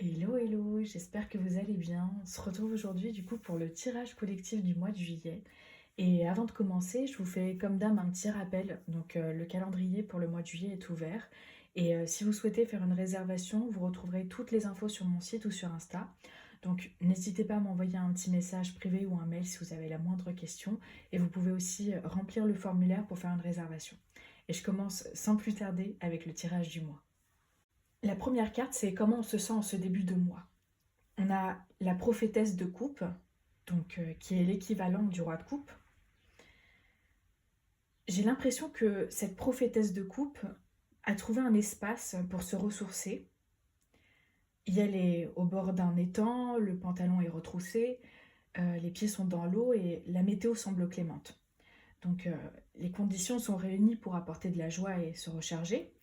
Hello, hello, j'espère que vous allez bien. On se retrouve aujourd'hui du coup pour le tirage collectif du mois de juillet. Et avant de commencer, je vous fais comme d'hab un petit rappel. Donc le calendrier pour le mois de juillet est ouvert. Et si vous souhaitez faire une réservation, vous retrouverez toutes les infos sur mon site ou sur Insta. Donc n'hésitez pas à m'envoyer un petit message privé ou un mail si vous avez la moindre question. Et vous pouvez aussi remplir le formulaire pour faire une réservation. Et je commence sans plus tarder avec le tirage du mois. La première carte, c'est comment on se sent en ce début de mois. On a la prophétesse de coupe, donc qui est l'équivalent du roi de coupe. J'ai l'impression que cette prophétesse de coupe a trouvé un espace pour se ressourcer. Elle est au bord d'un étang, le pantalon est retroussé, les pieds sont dans l'eau et la météo semble clémente. Donc les conditions sont réunies pour apporter de la joie et se recharger.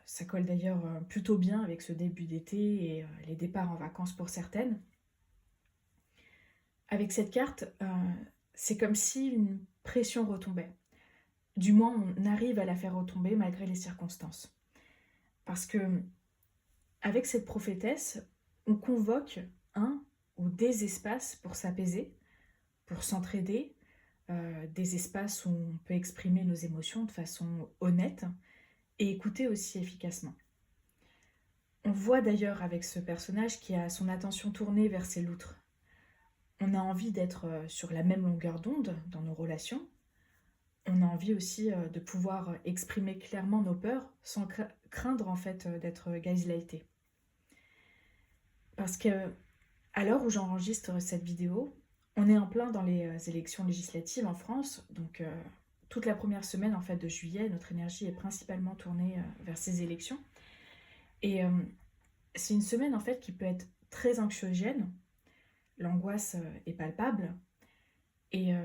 Ça colle d'ailleurs plutôt bien avec ce début d'été et les départs en vacances pour certaines. Avec cette carte, c'est comme si une pression retombait. Du moins, on arrive à la faire retomber malgré les circonstances. Parce que, avec cette prophétesse, on convoque un ou des espaces pour s'apaiser, pour s'entraider, des espaces où on peut exprimer nos émotions de façon honnête et écouter aussi efficacement. On voit d'ailleurs avec ce personnage qui a son attention tournée vers ses loutres. On a envie d'être sur la même longueur d'onde dans nos relations. On a envie aussi de pouvoir exprimer clairement nos peurs sans craindre en fait d'être gaslighté. Parce que à l'heure où j'enregistre cette vidéo, on est en plein dans les élections législatives en France, donc toute la première semaine en fait de juillet, notre énergie est principalement tournée vers ces élections. Et c'est une semaine en fait qui peut être très anxiogène, l'angoisse est palpable, et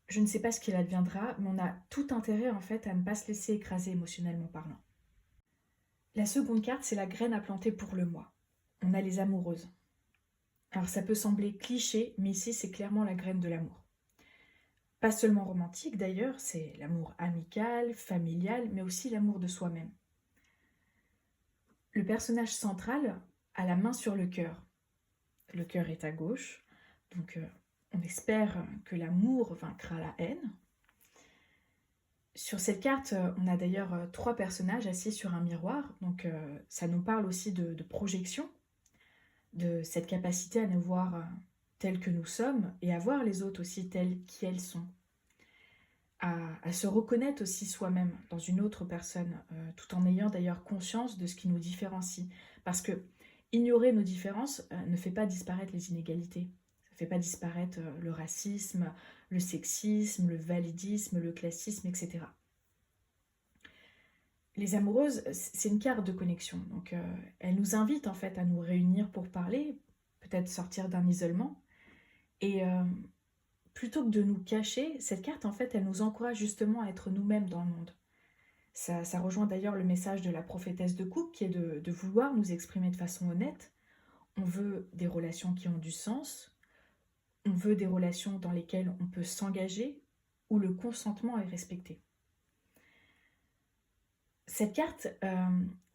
je ne sais pas ce qu'il adviendra, mais on a tout intérêt en fait à ne pas se laisser écraser émotionnellement parlant. La seconde carte, c'est la graine à planter pour le mois. On a les amoureuses. Alors ça peut sembler cliché, mais ici c'est clairement la graine de l'amour. Pas seulement romantique d'ailleurs, c'est l'amour amical, familial, mais aussi l'amour de soi-même. Le personnage central a la main sur le cœur. Le cœur est à gauche, donc on espère que l'amour vaincra la haine. Sur cette carte, on a d'ailleurs trois personnages assis sur un miroir, donc ça nous parle aussi de projection, de cette capacité à nous voir tels que nous sommes et à voir les autres aussi tels qu'elles sont, à se reconnaître aussi soi-même dans une autre personne, tout en ayant d'ailleurs conscience de ce qui nous différencie. Parce que ignorer nos différences ne fait pas disparaître les inégalités, ça ne fait pas disparaître le racisme, le sexisme, le validisme, le classisme, etc. Les amoureuses, c'est une carte de connexion. Donc, elle nous invite en fait à nous réunir pour parler, peut-être sortir d'un isolement. Et plutôt que de nous cacher, cette carte en fait, elle nous encourage justement à être nous-mêmes dans le monde. Ça rejoint d'ailleurs le message de la prophétesse de coupe qui est de vouloir nous exprimer de façon honnête. On veut des relations qui ont du sens. On veut des relations dans lesquelles on peut s'engager, où le consentement est respecté. Cette carte,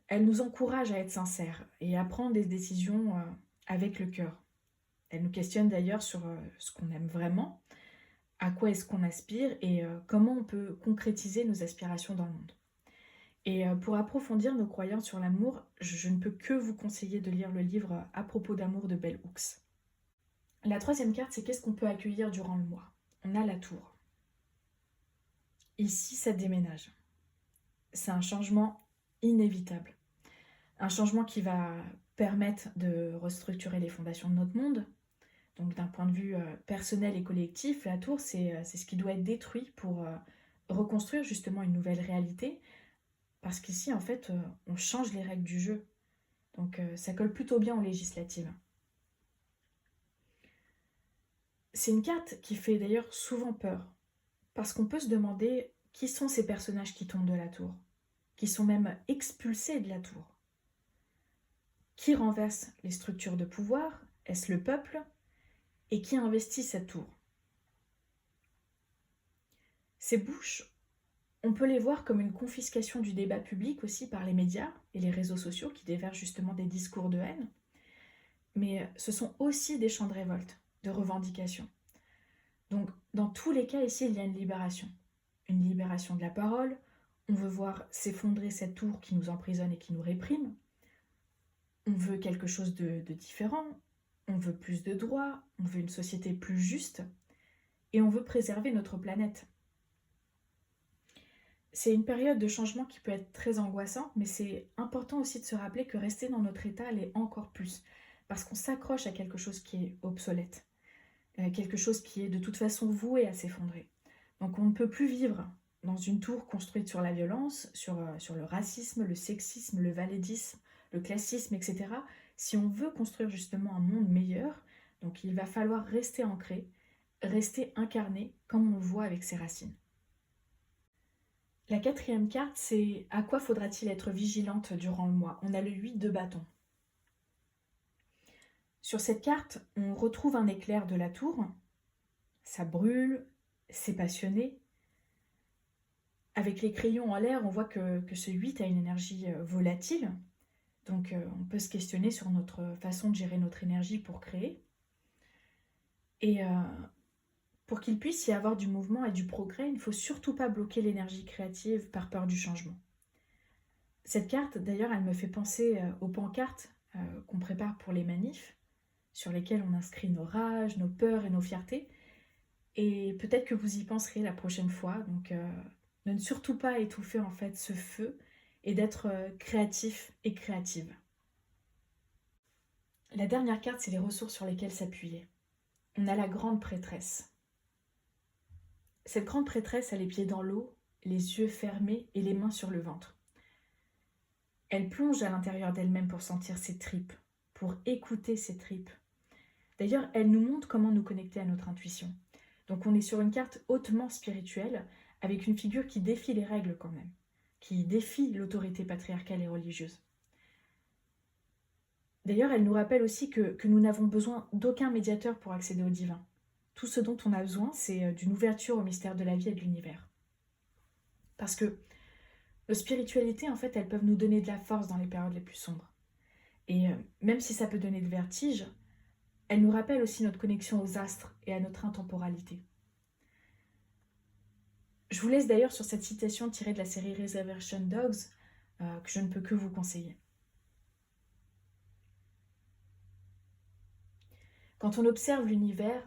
elle nous encourage à être sincères et à prendre des décisions avec le cœur. Elle nous questionne d'ailleurs sur ce qu'on aime vraiment, à quoi est-ce qu'on aspire et comment on peut concrétiser nos aspirations dans le monde. Et pour approfondir nos croyances sur l'amour, je ne peux que vous conseiller de lire le livre À propos d'amour de Bell Hooks. La troisième carte, c'est qu'est-ce qu'on peut accueillir durant le mois. On a la tour. Ici, ça déménage. C'est un changement inévitable. Un changement qui va permettre de restructurer les fondations de notre monde. Donc d'un point de vue personnel et collectif, la tour, c'est ce qui doit être détruit pour reconstruire justement une nouvelle réalité. Parce qu'ici, en fait, on change les règles du jeu. Donc ça colle plutôt bien aux législatives. C'est une carte qui fait d'ailleurs souvent peur. Parce qu'on peut se demander qui sont ces personnages qui tombent de la tour, qui sont même expulsés de la tour. Qui renverse les structures de pouvoir? Est-ce le peuple? Et qui investit cette tour? Ces bouches, on peut les voir comme une confiscation du débat public aussi par les médias et les réseaux sociaux qui déversent justement des discours de haine. mais ce sont aussi des chants de révolte, de revendication. Donc, dans tous les cas, ici, il y a une libération. Une libération de la parole. On veut voir s'effondrer cette tour qui nous emprisonne et qui nous réprime. On veut quelque chose de différent. On veut plus de droits. On veut une société plus juste. Et on veut préserver notre planète. C'est une période de changement qui peut être très angoissante, mais c'est important aussi de se rappeler que rester dans notre état l'est encore plus, parce qu'on s'accroche à quelque chose qui est obsolète, quelque chose qui est de toute façon voué à s'effondrer. Donc on ne peut plus vivre dans une tour construite sur la violence, sur le racisme, le sexisme, le validisme, le classisme, etc. Si on veut construire justement un monde meilleur, donc il va falloir rester ancré, rester incarné, comme on le voit avec ses racines. La quatrième carte, c'est à quoi faudra-t-il être vigilante durant le mois? On a le 8 de bâton. Sur cette carte, on retrouve un éclair de la tour. Ça brûle, c'est passionné. Avec les crayons en l'air, on voit que ce 8 a une énergie volatile. Donc on peut se questionner sur notre façon de gérer notre énergie pour créer. Et pour qu'il puisse y avoir du mouvement et du progrès, il ne faut surtout pas bloquer l'énergie créative par peur du changement. Cette carte, d'ailleurs, elle me fait penser aux pancartes qu'on prépare pour les manifs, sur lesquelles on inscrit nos rages, nos peurs et nos fiertés. Et peut-être que vous y penserez la prochaine fois. Donc, de ne surtout pas étouffer en fait ce feu et d'être créatif et créative. La dernière carte, c'est les ressources sur lesquelles s'appuyer. On a la grande prêtresse. Cette grande prêtresse a les pieds dans l'eau, les yeux fermés et les mains sur le ventre. Elle plonge à l'intérieur d'elle-même pour sentir ses tripes, pour écouter ses tripes. D'ailleurs, elle nous montre comment nous connecter à notre intuition. Donc on est sur une carte hautement spirituelle, avec une figure qui défie les règles quand même, qui défie l'autorité patriarcale et religieuse. D'ailleurs, elle nous rappelle aussi que nous n'avons besoin d'aucun médiateur pour accéder au divin. Tout ce dont on a besoin, c'est d'une ouverture au mystère de la vie et de l'univers. Parce que nos spiritualités, en fait, elles peuvent nous donner de la force dans les périodes les plus sombres. Et même si ça peut donner de vertige, elles nous rappellent aussi notre connexion aux astres et à notre intemporalité. Je vous laisse d'ailleurs sur cette citation tirée de la série Reservation Dogs, que je ne peux que vous conseiller. Quand on observe l'univers,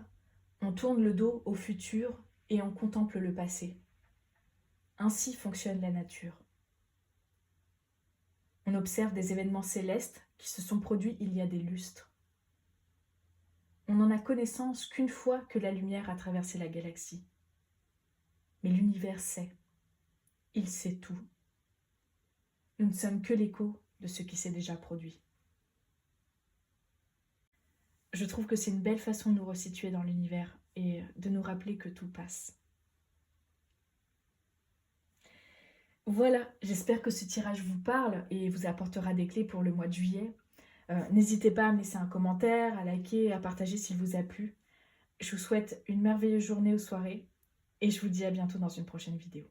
on tourne le dos au futur et on contemple le passé. Ainsi fonctionne la nature. On observe des événements célestes qui se sont produits il y a des lustres. On n'en a connaissance qu'une fois que la lumière a traversé la galaxie. Mais l'univers sait. Il sait tout. Nous ne sommes que l'écho de ce qui s'est déjà produit. Je trouve que c'est une belle façon de nous resituer dans l'univers et de nous rappeler que tout passe. Voilà, j'espère que ce tirage vous parle et vous apportera des clés pour le mois de juillet. N'hésitez pas à me laisser un commentaire, à liker, à partager s'il vous a plu. Je vous souhaite une merveilleuse journée ou soirée et je vous dis à bientôt dans une prochaine vidéo.